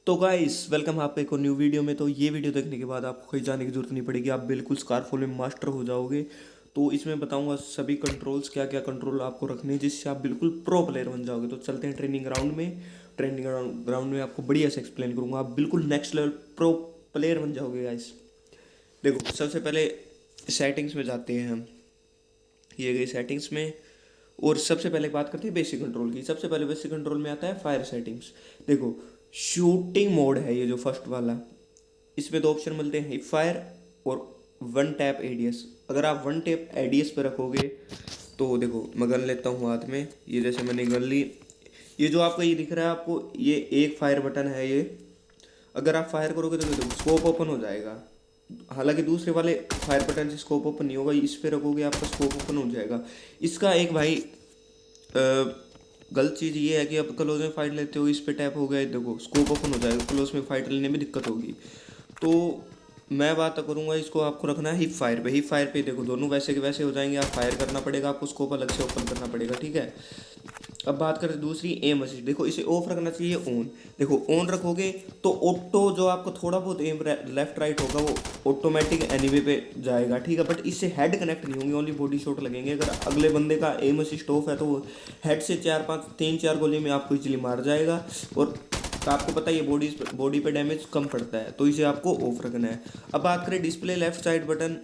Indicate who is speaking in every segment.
Speaker 1: तो guys welcome आपका एक और न्यू वीडियो में। तो ये वीडियो देखने के बाद आपको कहीं जाने की जरूरत नहीं पड़ेगी, आप बिल्कुल स्कारफोल में मास्टर हो जाओगे। तो इसमें बताऊंगा सभी कंट्रोल्स, क्या क्या कंट्रोल आपको रखने हैं जिससे आप बिल्कुल प्रो प्लेयर बन जाओगे। तो चलते हैं ट्रेनिंग ग्राउंड में। ट्रेनिंग ग्राउंड में आपको बढ़िया से एक्सप्लेन करूंगा, आप बिल्कुल नेक्स्ट लेवल प्रो प्लेयर बन जाओगे गाइस। देखो सबसे पहले सेटिंग्स में जाते हैं हम। ये गई सेटिंग्स में, और सबसे पहले बात करते हैं बेसिक कंट्रोल की। सबसे पहले बेसिक कंट्रोल में आता है फायर सेटिंग्स। देखो शूटिंग मोड है ये जो फर्स्ट वाला, इसमें दो ऑप्शन मिलते हैं, हिप फायर और वन टैप एडीएस। अगर आप वन टैप एडीएस पे रखोगे तो देखो मैं गन लेता हूँ हाथ में, ये जैसे मैंने गन ली, ये जो आपको ये दिख रहा है आपको, ये एक फायर बटन है ये। अगर आप फायर करोगे तो देखो स्कोप ओपन हो जाएगा। हालांकि दूसरे वाले फायर बटन से स्कोप ओपन नहीं होगा, इस पे रखोगे आपका स्कोप ओपन हो जाएगा। इसका एक भाई गलत चीज़ ये है कि अब क्लोज में फाइट लेते हो, इस पे टैप हो गया, देखो स्कोप ओपन हो जाएगा, क्लोज में फाइट लेने में दिक्कत होगी। तो मैं बात करूंगा, इसको आपको रखना है हिप फायर पे। हिप फायर पे देखो दोनों वैसे के वैसे हो जाएंगे, आप फायर करना पड़ेगा, आपको स्कोप अलग से ओपन करना पड़ेगा, ठीक है। अब बात करें दूसरी एम असिस्ट, देखो इसे ऑफ रखना चाहिए ऑन। देखो ऑन रखोगे तो ऑटो जो आपको थोड़ा बहुत एम लेफ्ट राइट होगा वो ऑटोमेटिक एनीवे पे जाएगा, ठीक है। बट इससे हेड कनेक्ट नहीं होंगे, ओनली बॉडी शॉट लगेंगे। अगर अगले बंदे का एम असिस्ट ऑफ है तो वो हेड से 3-4 गोली में आपको इजीली मार जाएगा। और आपको पता है ये बॉडी पे डैमेज कम पड़ता है, तो इसे आपको ऑफ रखना है। अब बात करें डिस्प्ले लेफ्ट साइड बटन,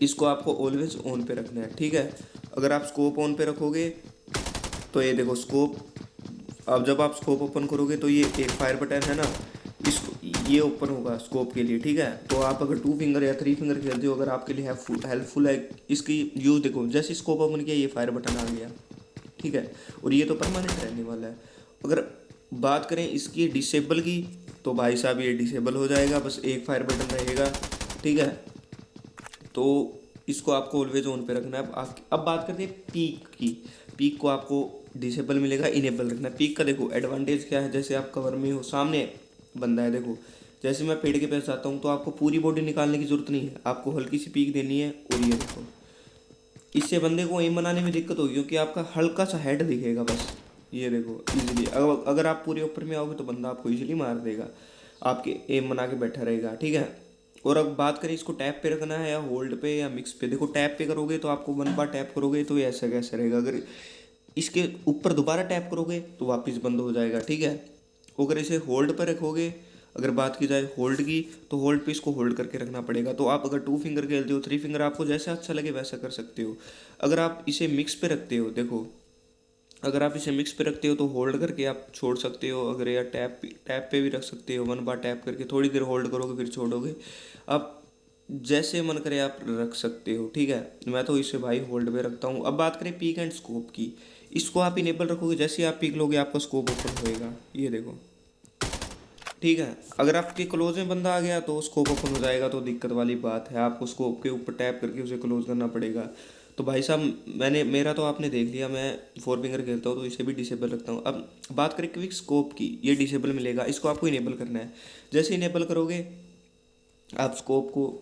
Speaker 1: इसको आपको ऑलवेज ऑन पे रखना है, ठीक है। अगर आप स्कोप ऑन पे रखोगे तो ये देखो स्कोप, अब जब आप स्कोप ओपन करोगे तो ये एक फायर बटन है ना, इसको ये ओपन होगा स्कोप के लिए, ठीक है। तो आप अगर 2 फिंगर या 3 फिंगर खेलते हो, अगर आपके लिए हेल्पफुल है इसकी यूज़। देखो जैसे स्कोप ओपन किया ये फायर बटन आ गया, ठीक है। और ये तो परमानेंट रहने वाला है। अगर बात करें इसकी डिसेबल की, तो भाई साहब ये डिसेबल हो जाएगा, बस एक फायर बटन रहेगा, ठीक है। तो इसको आपको ऑलवेज ऑन पे रखना है। अब बात करते हैं पीक की। पीक को आपको डिसेबल मिलेगा, इनेबल रखना है। पीक का देखो एडवांटेज क्या है, जैसे आप कवर में हो, सामने बंदा है, देखो जैसे मैं पेड़ के पास जाता हूँ तो आपको पूरी बॉडी निकालने की जरूरत नहीं है, आपको हल्की सी पीक देनी है। और ये देखो इससे बंदे को एम बनाने में दिक्कत होगी क्योंकि आपका हल्का सा हेड दिखेगा बस। ये देखो इजीली, अगर आप पूरे ऊपर में आओगे तो बंदा आपको इजीली मार देगा, आपके एम बना के बैठा रहेगा, ठीक है। और अब बात करें इसको टैप पे रखना है या होल्ड पे या मिक्स पे। देखो टैप पे करोगे तो आपको 1 बार टैप करोगे तो ये ऐसा कैसे रहेगा, अगर इसके ऊपर दोबारा टैप करोगे तो वापस बंद हो जाएगा, ठीक है। अगर इसे होल्ड पर रखोगे, अगर बात की जाए होल्ड की, तो होल्ड पे इसको होल्ड करके रखना पड़ेगा। तो आप अगर 2 फिंगर खेलते हो, 3 फिंगर, आपको जैसा अच्छा लगे वैसा कर सकते हो। अगर आप इसे मिक्स पे रखते हो, देखो अगर आप इसे मिक्स पे रखते हो तो होल्ड करके आप छोड़ सकते हो, अगर या टैप पे भी रख सकते हो। 1 बार टैप करके थोड़ी देर होल्ड करोगे फिर छोड़ोगे, आप जैसे मन करे आप रख सकते हो, ठीक है। मैं तो इसे भाई होल्ड पे रखता हूँ। अब बात करें पीक एंड स्कोप की, इसको आप इनेबल रखोगे, जैसे ही आप पीक लोगे आपका स्कोप ओपन होएगा, ये देखो, ठीक है। अगर आपके क्लोज में बंदा आ गया तो स्कोप ओपन हो जाएगा, तो दिक्कत वाली बात है, आपको स्कोप के ऊपर टैप करके उसे क्लोज करना पड़ेगा। तो भाई साहब मेरा तो आपने देख लिया, मैं 4 फिंगर खेलता हूँ तो इसे भी डिसेबल रखता हूँ। अब बात करें क्विक स्कोप की, ये डिसेबल मिलेगा, इसको आपको इनेबल करना है। जैसे इनेबल करोगे आप स्कोप को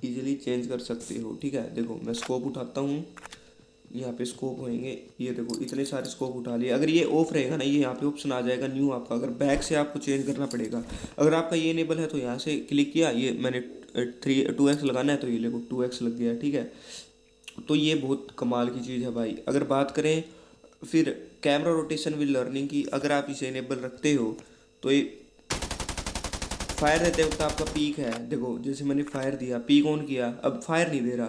Speaker 1: इजीली चेंज कर सकते हो, ठीक है। देखो मैं स्कोप उठाता हूँ, यहाँ पे स्कोप होंगे, ये देखो इतने सारे स्कोप उठा लिए। अगर ये ऑफ रहेगा ना, ये यहाँ पे ऑप्शन आ जाएगा न्यू आपका, अगर बैक से आपको चेंज करना पड़ेगा। अगर आपका ये इनेबल है तो यहाँ से क्लिक किया, ये मैंने 2x लगाना है तो ये देखो 2x लग गया, ठीक है। तो ये बहुत कमाल की चीज़ है भाई। अगर बात करें फिर कैमरा रोटेशन विद लर्निंग की, अगर आप इसे इनेबल रखते हो तो ये फायर रहते वक्त आपका पीक है, देखो जैसे मैंने फायर दिया, पीक ऑन किया, अब फायर नहीं दे रहा,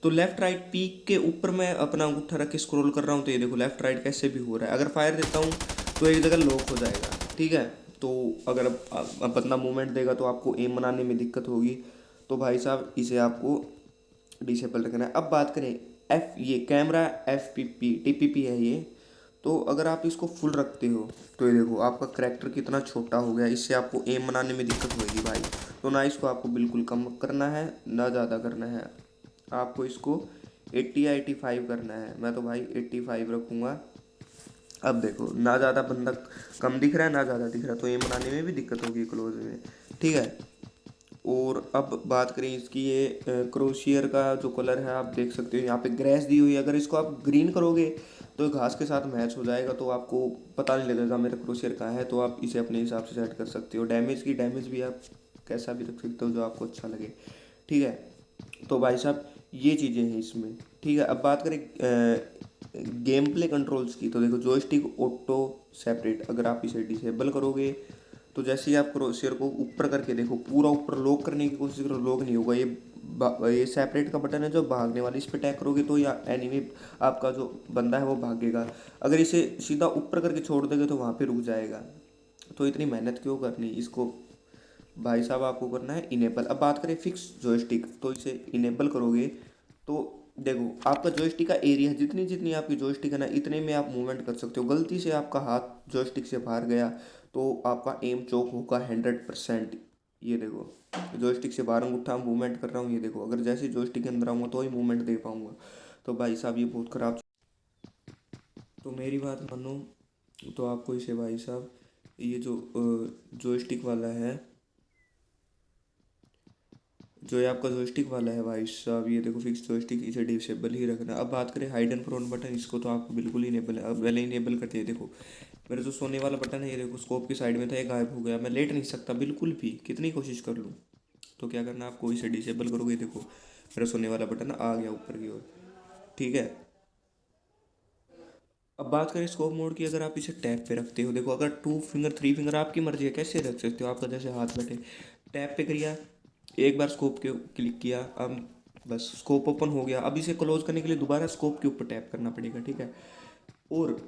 Speaker 1: तो लेफ्ट राइट पीक के ऊपर मैं अपना अंगूठा रख के स्क्रॉल कर रहा हूँ तो ये देखो लेफ्ट राइट कैसे भी हो रहा है। अगर फायर देता हूँ तो एक जगह लॉक हो जाएगा, ठीक है। तो अगर अब बंदा मूवमेंट देगा तो आपको एम बनाने में दिक्कत होगी, तो भाई साहब इसे आपको डिसेबल रखना है। अब बात करें ये कैमरा टीपीपी है ये, तो अगर आप इसको फुल रखते हो तो ये देखो आपका करैक्टर कितना छोटा हो गया, इससे आपको एम बनाने में दिक्कत होगी भाई। तो ना इसको आपको बिल्कुल कम करना है ना ज़्यादा करना है, आपको इसको 80 या 85 करना है। मैं तो भाई 85 रखूँगा। अब देखो ना ज़्यादा बंदा कम दिख रहा है ना ज़्यादा दिख रहा है, तो एम बनाने में भी दिक्कत होगी क्लोज में, ठीक है। और अब बात करें इसकी, ये क्रोशियर का जो कलर है आप देख सकते हो यहाँ पे ग्रेस दी हुई है, अगर इसको आप ग्रीन करोगे तो घास के साथ मैच हो जाएगा, तो आपको पता नहीं लगेगा मेरा क्रोशियर कहाँ है। तो आप इसे अपने हिसाब से सेट कर सकते हो। डैमेज भी आप कैसा भी रख सकते हो जो आपको अच्छा लगे, ठीक है। तो भाई साहब ये चीज़ें हैं इसमें, ठीक है। अब बात करें गेम प्ले कंट्रोल्स की, तो देखो जॉयस्टिक ऑटो सेपरेट अगर आप इसे डिसेबल करोगे तो जैसे ही आप क्रोशियर को ऊपर करके देखो, पूरा ऊपर लॉक करने की कोशिश करो, लॉक नहीं होगा। ये सेपरेट का बटन है जो भागने वाली, इस पर टैप करोगे तो या एनिमी आपका जो बंदा है वो भागेगा। अगर इसे सीधा ऊपर करके छोड़ दोगे तो वहाँ पे रुक जाएगा। तो इतनी मेहनत क्यों करनी इसको, भाई साहब आपको करना है इनेबल। अब बात करें फिक्स जॉयस्टिक, तो इसे इनेबल करोगे तो देखो आपका जॉयस्टिक का एरिया, जितनी जितनी आपकी जॉयस्टिक है ना, इतने में आप मूवमेंट कर सकते हो। गलती से आपका हाथ जॉयस्टिक से बाहर गया तो आपका एम चौक होगा 100%। ये देखो जॉयस्टिक से बाहर अंगूठा मूवमेंट कर रहा हूँ, ये देखो अगर जैसे जॉयस्टिक के अंदर आऊँगा तो ही मूवमेंट दे पाऊँगा। तो भाई साहब ये बहुत ख़राब। तो मेरी बात मानो तो आपको इसे भाई साहब ये जो जॉयस्टिक वाला है, जो ये आपका जॉयस्टिक वाला है भाई साहब, ये देखो फिक्स जॉयस्टिक, इसे डिसेबल ही रखना। अब बात करें हाइड एंड प्रोन बटन, इसको तो आपको बिल्कुल ही इनेबल है। अब पहले इनेबल करते हैं, देखो मेरा जो सोने वाला बटन है ये देखो स्कोप की साइड में था, ये गायब हो गया। मैं लेट नहीं सकता बिल्कुल भी, कितनी कोशिश कर लूँ। तो क्या करना आपको, इसे डिसेबल करोगे, देखो मेरा सोने वाला बटन आ गया ऊपर की ओर, ठीक है। अब बात करें स्कोप मोड की, अगर आप इसे टैप पे रखते हो, देखो अगर 2 फिंगर 3 फिंगर आपकी मर्जी है कैसे रख सकते हो, आपका जैसे हाथ बैठे। टैप पे करिए, एक बार स्कोप के क्लिक किया, अब बस स्कोप ओपन हो गया। अब इसे क्लोज करने के लिए दोबारा स्कोप के ऊपर टैप करना पड़ेगा, ठीक है। और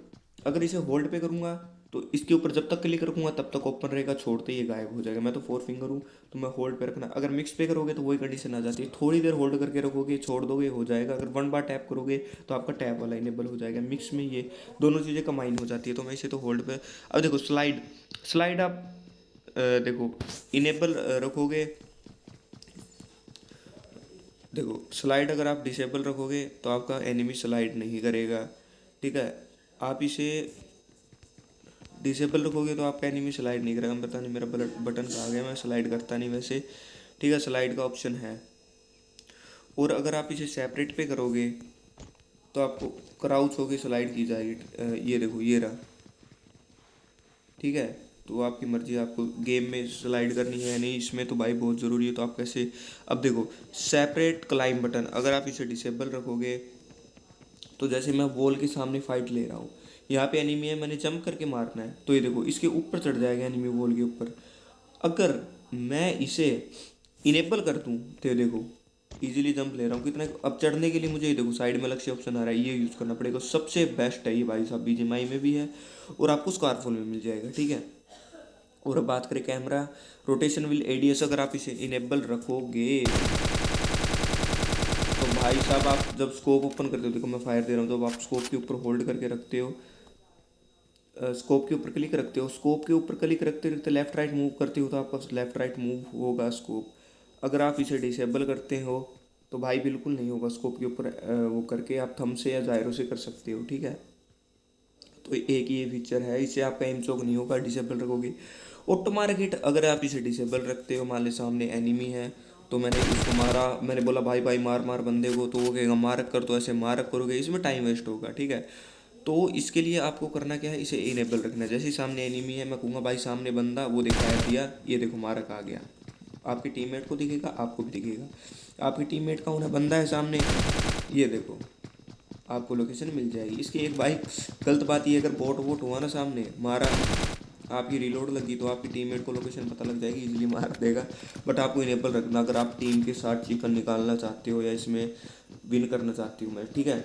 Speaker 1: अगर इसे होल्ड पे करूँगा तो इसके ऊपर जब तक क्लिक रखूँगा तब तक ओपन रहेगा, छोड़ते ही ये गायब हो जाएगा। मैं तो 4 फिंगर हूँ तो मैं होल्ड पे रखना। अगर मिक्स पे करोगे तो वही कंडीशन आ जाती है, थोड़ी देर होल्ड करके रखोगे, छोड़ दोगे, हो जाएगा। अगर 1 बार टैप करोगे तो आपका टैप वाला इनेबल हो जाएगा। मिक्स में ये दोनों चीज़ें कंबाइन हो जाती है। तो मैं इसे तो होल्ड पे। अब देखो स्लाइड, स्लाइड आप देखो इनेबल रखोगे, देखो स्लाइड अगर आप डिसेबल रखोगे तो आपका एनिमी स्लाइड नहीं करेगा, ठीक है। आप इसे डिसेबल रखोगे तो आपका एनिमी स्लाइड नहीं करेगा। पता नहीं मेरा बटन कहाँ गया, मैं स्लाइड करता नहीं वैसे, ठीक है। स्लाइड का ऑप्शन है। और अगर आप इसे सेपरेट पे करोगे तो आपको क्राउच होके स्लाइड की जाएगी। ये देखो ये रहा, ठीक है। तो आपकी मर्जी, आपको गेम में स्लाइड करनी है या नहीं, इसमें तो भाई बहुत ज़रूरी है। तो आप कैसे, अब देखो सेपरेट क्लाइम बटन अगर आप इसे डिसेबल रखोगे तो जैसे मैं वॉल के सामने फाइट ले रहा हूँ, यहाँ पे एनिमी है, मैंने जंप करके मारना है, तो ये देखो इसके ऊपर चढ़ जाएगा एनिमी वॉल के ऊपर। अगर मैं इसे इनेबल कर दूँ तो ये देखो इजीली जंप ले रहा हूँ कितना। अब चढ़ने के लिए मुझे ये देखो साइड में अलग से ऑप्शन आ रहा है, ये यूज़ करना पड़ेगा। सबसे बेस्ट है ये भाई साहब, बीजीएमआई में भी है और आपको स्कारफोन में मिल जाएगा, ठीक है। और अब बात करें कैमरा रोटेशन विल एडीएस, अगर आप इसे इनेबल रखोगे तो भाई साहब आप जब स्कोप ओपन करते हो, देखो मैं फायर दे रहा हूँ, जब आप स्कोप के ऊपर होल्ड करके रखते हो, स्कोप के ऊपर क्लिक रखते हो, स्कोप के ऊपर क्लिक रखते रखते लेफ्ट राइट मूव करते हो तो आपका लेफ्ट राइट मूव होगा स्कोप। अगर आप इसे डिसेबल करते हो तो भाई बिल्कुल नहीं होगा स्कोप के ऊपर। वो करके आप थंब से या जायरो से कर सकते हो, ठीक है। तो एक ये फीचर है, इससे आपका एम चौक नहीं होगा डिसेबल रखोगे। ऑटोमेटिक हिट अगर आप इसे डिसेबल रखते हो, मान ली सामने एनिमी है तो मैंने उसको मारा, मैंने बोला भाई भाई मार मार बंदे को, तो वो कहेगा मारक कर, तो ऐसे मारक करोगे, इसमें टाइम वेस्ट होगा, ठीक है। तो इसके लिए आपको करना क्या है, इसे इनेबल रखना है। जैसे ही सामने एनिमी है मैं कहूँगा भाई सामने बंदा, वो दिखाया दिया, ये देखो मारक आ गया, आपके टीममेट को दिखेगा, आपको भी दिखेगा। आपके टीममेट का होना बंदा है सामने, ये देखो आपको लोकेशन मिल जाएगी इसकी। एक भाई गलत बात ये, अगर बोट वोट हुआ ना सामने मारा, आपकी रिलोड लगी तो आपकी टीममेट को लोकेशन पता लग जाएगी, इजीली मार देगा। बट आपको इनेबल रखना अगर आप टीम के साथ चिकन निकालना चाहते हो या इसमें विन करना चाहती हूँ मैं, ठीक है।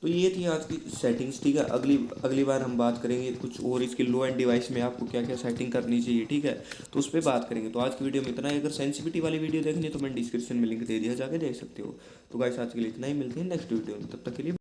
Speaker 1: तो ये थी आज की सेटिंग्स, ठीक है। अगली अगली बार हम बात करेंगे कुछ और, इसके लो एंड डिवाइस में आपको क्या क्या सेटिंग करनी चाहिए, ठीक है। तो उस पर बात करेंगे। तो आज की वीडियो में इतना ही। अगर सेंसिटिविटी वाली वीडियो देखनी है तो मैंने डिस्क्रिप्शन में लिंक दे दिया, जाके देख सकते हो। तो गाइस आज के लिए इतना ही, मिलते हैं नेक्स्ट वीडियो में, तब तक के लिए।